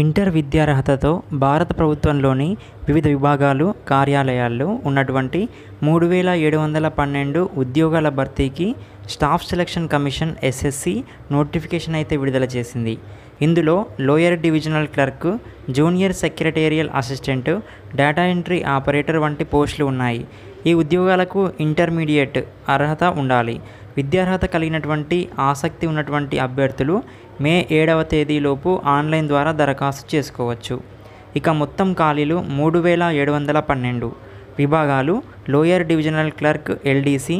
Inter విద్యార్హతతో భారత ప్రభుత్వంలోని వివిధ విభాగాలు, కార్యాలయాల్లో ఉన్నటువంటి 3712 ఉద్యోగాల భర్తీకి staff selection commission SSC notification అయితే విడుదల చేసింది. ఇందులో lower divisional clerk, junior secretarial assistant, data entry operator వంటి పోస్టులు ఉన్నాయి. ఈ ఉద్యోగాలకు ఇంటర్మీడియట్ అర్హత ఉండాలి. విద్యార్హత కలిగినటువంటి ఆసక్తి ఉన్నటువంటి అభ్యర్థులు మే 7వ తేదీలోపు ఆన్లైన్ ద్వారా దరఖాస్తు చేసుకోవచ్చు. ఇక మొత్తం ఖాళీలు 3712. విభాగాలు: lower divisional clerk LDC,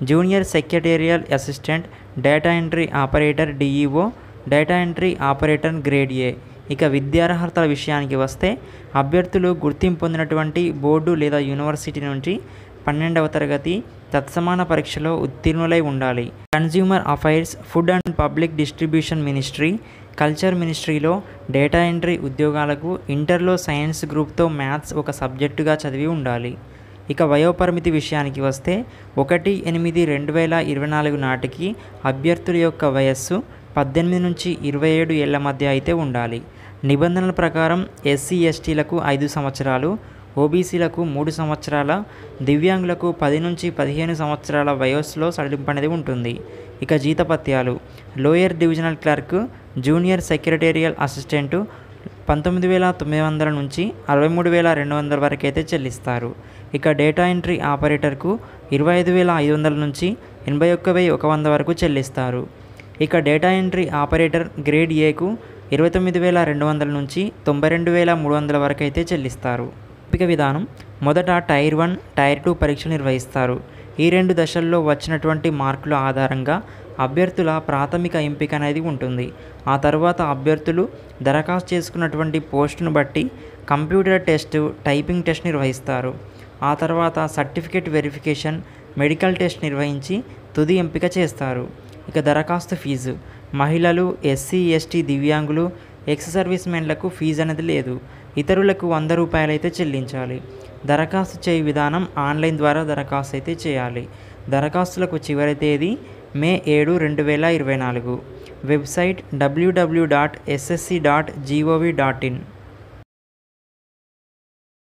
junior secretarial assistant, data entry operator DEO, data entry operator grade A. ఇక విద్యార్హతల విషయానికి వస్తే అభ్యర్థులు గుర్తింపు పొందినటువంటి బోర్డు లేదా యూనివర్సిటీ నుంచి 12వ తరగతి తత్సమాన పరీక్షలో ఉత్తీర్ణులై ఉండాలి. Consumer affairs, food and public distribution ministry, culture మినిస్ట్రీలో డేటా ఎంట్రీ ఉద్యోగాలకు ఇంటర్లో సైన్స్ గ్రూప్తో మ్యాథ్స్ ఒక సబ్జెక్టుగా చదివి ఉండాలి. ఇక వయోపరిమితి విషయానికి వస్తే 1/8/2024 నాటికి అభ్యర్థుల యొక్క వయస్సు 18 నుంచి 27 ఏళ్ల మధ్య అయితే ఉండాలి. నిబంధనల ప్రకారం ఎస్సీ ఎస్టీలకు 5 సంవత్సరాలు, ఓబీసీలకు 3 సంవత్సరాల, దివ్యాంగులకు 10 నుంచి 15 సంవత్సరాల వయస్సులో సడలింపు అనేది ఉంటుంది. ఇక జీతపత్యాలు: lower divisional clerk, junior secretarial assistant 19,900 నుంచి 63,200 వరకు అయితే చెల్లిస్తారు. ఇక డేటా ఎంట్రీ ఆపరేటర్కు 25,500 నుంచి 81,100 వరకు చెల్లిస్తారు. ఇక డేటా ఎంట్రీ ఆపరేటర్ గ్రేడ్ ఏకు 29,200 నుంచి 92,300 వరకు అయితే చెల్లిస్తారు. ఎంపిక విధానం: మొదట టైర్ 1, టైర్ 2 పరీక్షలు నిర్వహిస్తారు. ఈ 2 దశల్లో వచ్చినటువంటి మార్కుల ఆధారంగా అభ్యర్థుల ప్రాథమిక ఎంపిక అనేది ఉంటుంది. ఆ తర్వాత అభ్యర్థులు దరఖాస్తు చేసుకున్నటువంటి పోస్టును బట్టి కంప్యూటర్ టెస్ట్, టైపింగ్ టెస్ట్ నిర్వహిస్తారు. ఆ తర్వాత సర్టిఫికేట్ వెరిఫికేషన్, మెడికల్ టెస్ట్ నిర్వహించి తుది ఎంపిక చేస్తారు. ఇక దరఖాస్తు ఫీజు: మహిళలు, ఎస్సీ ఎస్టీ, దివ్యాంగులు, ఎక్స్ సర్వీస్ మెన్లకు ఫీజు అనేది లేదు. ఇతరులకు 100 రూపాయలు అయితే చెల్లించాలి. దరఖాస్తు చేయు విధానం ఆన్లైన్ ద్వారా దరఖాస్తు అయితే చేయాలి. దరఖాస్తులకు చివరి తేదీ మే 7, 2024. Website www.ssc.gov.in.